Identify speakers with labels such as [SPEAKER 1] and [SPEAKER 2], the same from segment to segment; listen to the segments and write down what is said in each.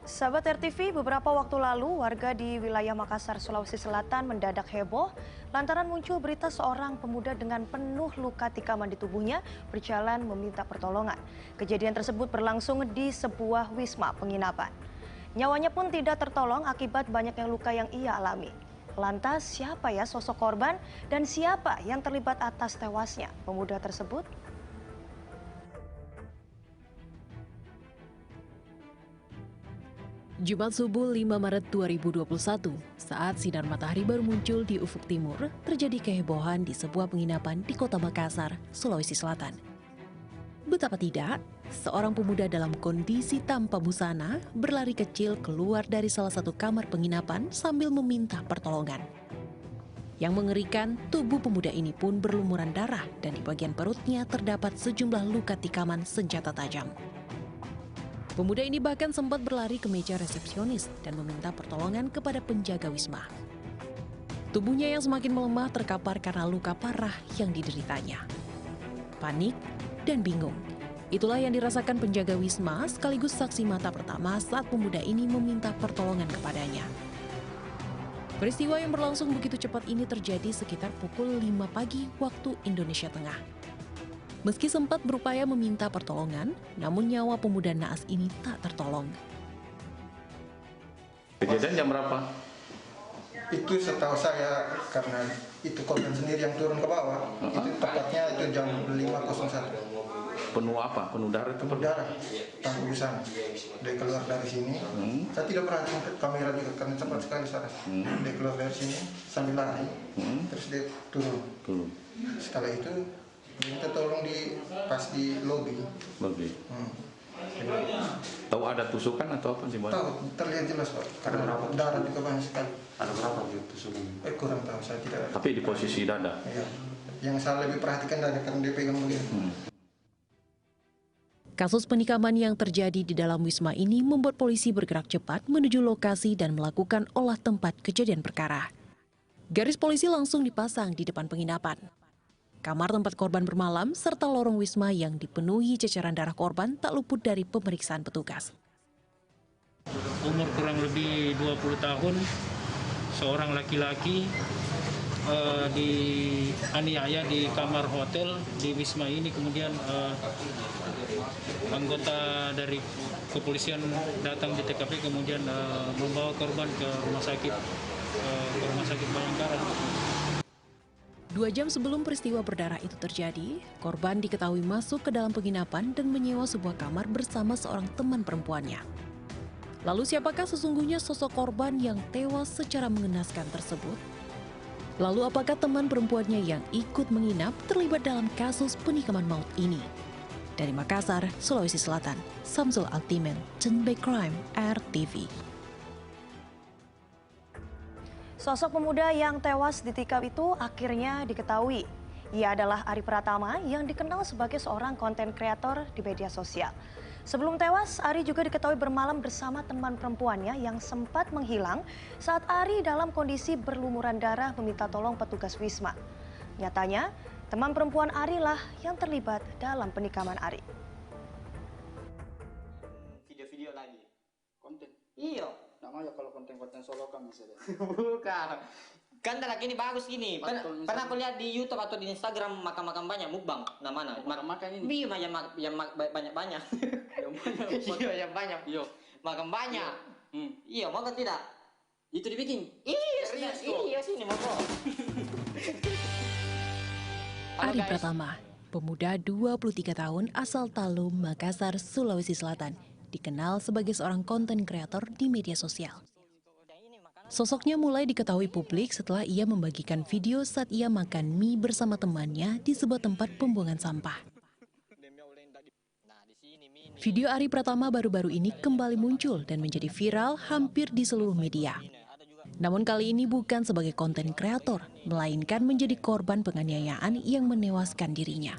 [SPEAKER 1] Sahabat RTV, beberapa waktu lalu warga di wilayah Makassar, Sulawesi Selatan mendadak heboh lantaran muncul berita seorang pemuda dengan penuh luka tikaman di tubuhnya berjalan meminta pertolongan. Kejadian tersebut berlangsung di sebuah wisma penginapan. Nyawanya pun tidak tertolong akibat banyaknya luka yang ia alami. Lantas siapa ya sosok korban dan siapa yang terlibat atas tewasnya pemuda tersebut?
[SPEAKER 2] Jumat subuh 5 Maret 2021, saat sinar matahari baru muncul di ufuk timur, terjadi kehebohan di sebuah penginapan di kota Makassar, Sulawesi Selatan. Betapa tidak, seorang pemuda dalam kondisi tanpa busana berlari kecil keluar dari salah satu kamar penginapan sambil meminta pertolongan. Yang mengerikan, tubuh pemuda ini pun berlumuran darah dan di bagian perutnya terdapat sejumlah luka tikaman senjata tajam. Pemuda ini bahkan sempat berlari ke meja resepsionis dan meminta pertolongan kepada penjaga wisma. Tubuhnya yang semakin melemah terkapar karena luka parah yang dideritanya. Panik dan bingung, itulah yang dirasakan penjaga wisma sekaligus saksi mata pertama saat pemuda ini meminta pertolongan kepadanya. Peristiwa yang berlangsung begitu cepat ini terjadi sekitar pukul 5 pagi waktu Indonesia Tengah. Meski sempat berupaya meminta pertolongan, namun nyawa pemuda naas ini tak tertolong.
[SPEAKER 3] Kejadian jam berapa?
[SPEAKER 4] Itu setahu saya karena itu korban sendiri yang turun ke bawah. Itu tepatnya itu jam 5.01.
[SPEAKER 3] Penuh apa? Penuh darah itu?
[SPEAKER 4] Penuh darah, tanpa busana. Dia keluar dari sini. Saya tidak perhatikan kamera juga karena cepat sekali saya. Dia keluar dari sini sambil lari. Terus dia turun. Setelah itu minta tolong pas di lobi.
[SPEAKER 3] Tahu ada tusukan atau apa sih?
[SPEAKER 4] Tahu, terlihat jelas Pak. Karena darah juga banyak sekali.
[SPEAKER 5] Ada berapa tusukan?
[SPEAKER 4] Kurang tahu, saya tidak.
[SPEAKER 3] Tapi di posisi dada?
[SPEAKER 4] Iya. Yang saya lebih perhatikan dada karena dia pegang begini.
[SPEAKER 2] Kasus penikaman yang terjadi di dalam wisma ini membuat polisi bergerak cepat menuju lokasi dan melakukan olah tempat kejadian perkara. Garis polisi langsung dipasang di depan penginapan. Kamar tempat korban bermalam serta lorong wisma yang dipenuhi ceceran darah korban tak luput dari pemeriksaan petugas.
[SPEAKER 6] Umur kurang lebih 20 tahun, seorang laki-laki dianiaya di kamar hotel di wisma ini. Kemudian anggota dari kepolisian datang di TKP kemudian membawa korban ke rumah sakit Bayangkara.
[SPEAKER 2] 2 jam sebelum peristiwa berdarah itu terjadi, korban diketahui masuk ke dalam penginapan dan menyewa sebuah kamar bersama seorang teman perempuannya. Lalu siapakah sesungguhnya sosok korban yang tewas secara mengenaskan tersebut? Lalu apakah teman perempuannya yang ikut menginap terlibat dalam kasus penikaman maut ini? Dari Makassar, Sulawesi Selatan, Samsul Altimen, Cenbek Crime, RTV.
[SPEAKER 1] Sosok pemuda yang tewas ditikam itu akhirnya diketahui. Ia adalah Ari Pratama yang dikenal sebagai seorang konten kreator di media sosial. Sebelum tewas, Ari juga diketahui bermalam bersama teman perempuannya yang sempat menghilang saat Ari dalam kondisi berlumuran darah meminta tolong petugas wisma. Nyatanya, teman perempuan Ari lah yang terlibat dalam penikaman Ari.
[SPEAKER 7] Video-video lagi.
[SPEAKER 5] Konten?
[SPEAKER 7] Iya.
[SPEAKER 5] Namanya kalau konten-konten solo kan misalnya.
[SPEAKER 7] Bukan. Kan lagi ini bagus gini. Pernah aku lihat di YouTube atau di Instagram makan-makan banyak mukbang namanya.
[SPEAKER 5] Makan ini.
[SPEAKER 7] Iya, yang banyak-banyak. Iya, yang banyak.
[SPEAKER 5] Iya.
[SPEAKER 7] Makan banyak. Iya, mau kan tidak?
[SPEAKER 5] Itu dibikin.
[SPEAKER 7] Iya, sini mau.
[SPEAKER 2] Ari Pratama, pemuda 23 tahun asal Talum, Makassar, Sulawesi Selatan, dikenal sebagai seorang konten kreator di media sosial. Sosoknya mulai diketahui publik setelah ia membagikan video saat ia makan mie bersama temannya di sebuah tempat pembuangan sampah. Video Ari Pratama baru-baru ini kembali muncul dan menjadi viral hampir di seluruh media. Namun kali ini bukan sebagai konten kreator, melainkan menjadi korban penganiayaan yang menewaskan dirinya.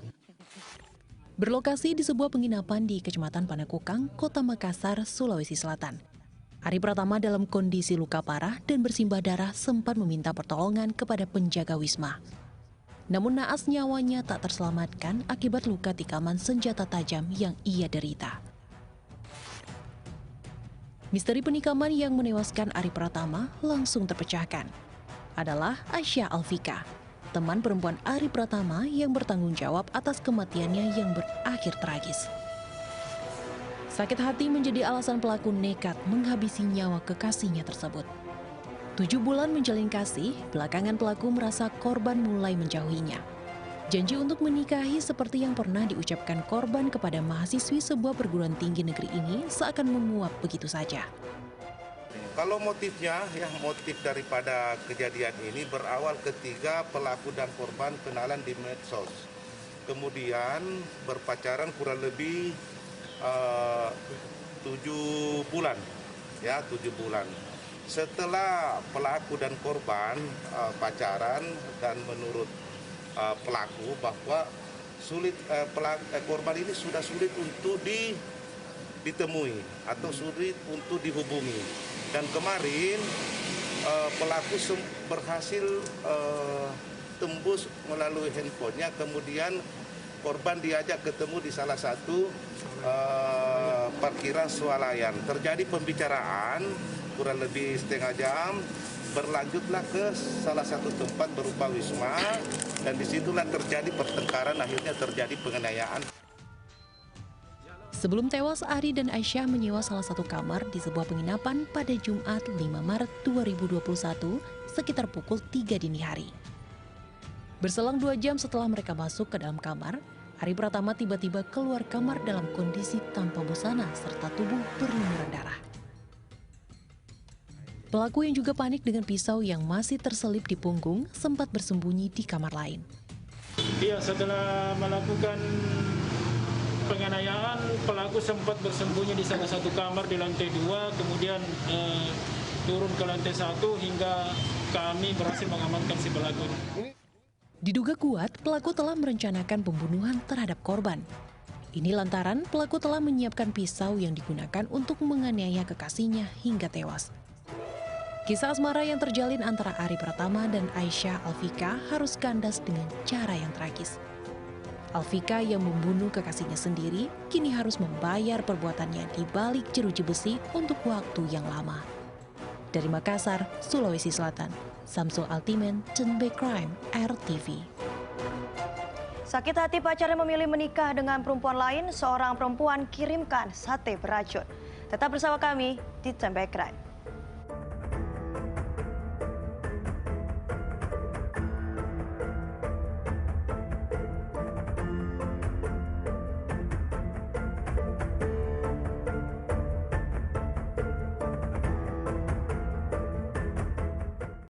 [SPEAKER 2] Berlokasi di sebuah penginapan di Kecamatan Panakukang, Kota Makassar, Sulawesi Selatan. Ari Pratama dalam kondisi luka parah dan bersimbah darah sempat meminta pertolongan kepada penjaga wisma. Namun naas nyawanya tak terselamatkan akibat luka tikaman senjata tajam yang ia derita. Misteri penikaman yang menewaskan Ari Pratama langsung terpecahkan. Adalah Aisyah Alfika, teman perempuan Ari Pratama yang bertanggung jawab atas kematiannya yang berakhir tragis. Sakit hati menjadi alasan pelaku nekat menghabisi nyawa kekasihnya tersebut. 7 bulan menjalin kasih, belakangan pelaku merasa korban mulai menjauhinya. Janji untuk menikahi seperti yang pernah diucapkan korban kepada mahasiswi sebuah perguruan tinggi negeri ini seakan menguap begitu saja.
[SPEAKER 8] Kalau motifnya, motif daripada kejadian ini berawal ketika pelaku dan korban kenalan di medsos. Kemudian berpacaran kurang lebih 7 bulan, 7 bulan. Setelah pelaku dan korban pacaran dan menurut pelaku bahwa korban ini sudah sulit untuk ditemui atau sulit untuk dihubungi. Dan kemarin pelaku berhasil tembus melalui handphonenya, kemudian korban diajak ketemu di salah satu parkiran swalayan. Terjadi pembicaraan kurang lebih setengah jam, berlanjutlah ke salah satu tempat berupa wisma, dan disitulah terjadi pertengkaran, akhirnya terjadi penganiayaan.
[SPEAKER 2] Sebelum tewas, Ari dan Aisyah menyewa salah satu kamar di sebuah penginapan pada Jumat 5 Maret 2021 sekitar pukul 3 dini hari. Berselang 2 jam setelah mereka masuk ke dalam kamar, Ari Pratama tiba-tiba keluar kamar dalam kondisi tanpa busana serta tubuh berlumuran darah. Pelaku yang juga panik dengan pisau yang masih terselip di punggung sempat bersembunyi di kamar lain.
[SPEAKER 6] Iya, setelah melakukan penganiayaan, pelaku sempat bersembunyi di salah satu kamar di lantai 2, kemudian turun ke lantai 1 hingga kami berhasil mengamankan si pelaku.
[SPEAKER 2] Diduga kuat, pelaku telah merencanakan pembunuhan terhadap korban. Ini lantaran pelaku telah menyiapkan pisau yang digunakan untuk menganiaya kekasihnya hingga tewas. Kisah asmara yang terjalin antara Ari Pratama dan Aisyah Alfika harus kandas dengan cara yang tragis. Alfika yang membunuh kekasihnya sendiri kini harus membayar perbuatannya di balik jeruji besi untuk waktu yang lama. Dari Makassar, Sulawesi Selatan, Samsul Altimen, Cenbe Crime, RTV.
[SPEAKER 1] Sakit hati pacarnya memilih menikah dengan perempuan lain, seorang perempuan kirimkan sate beracun. Tetap bersama kami di Cenbe Crime.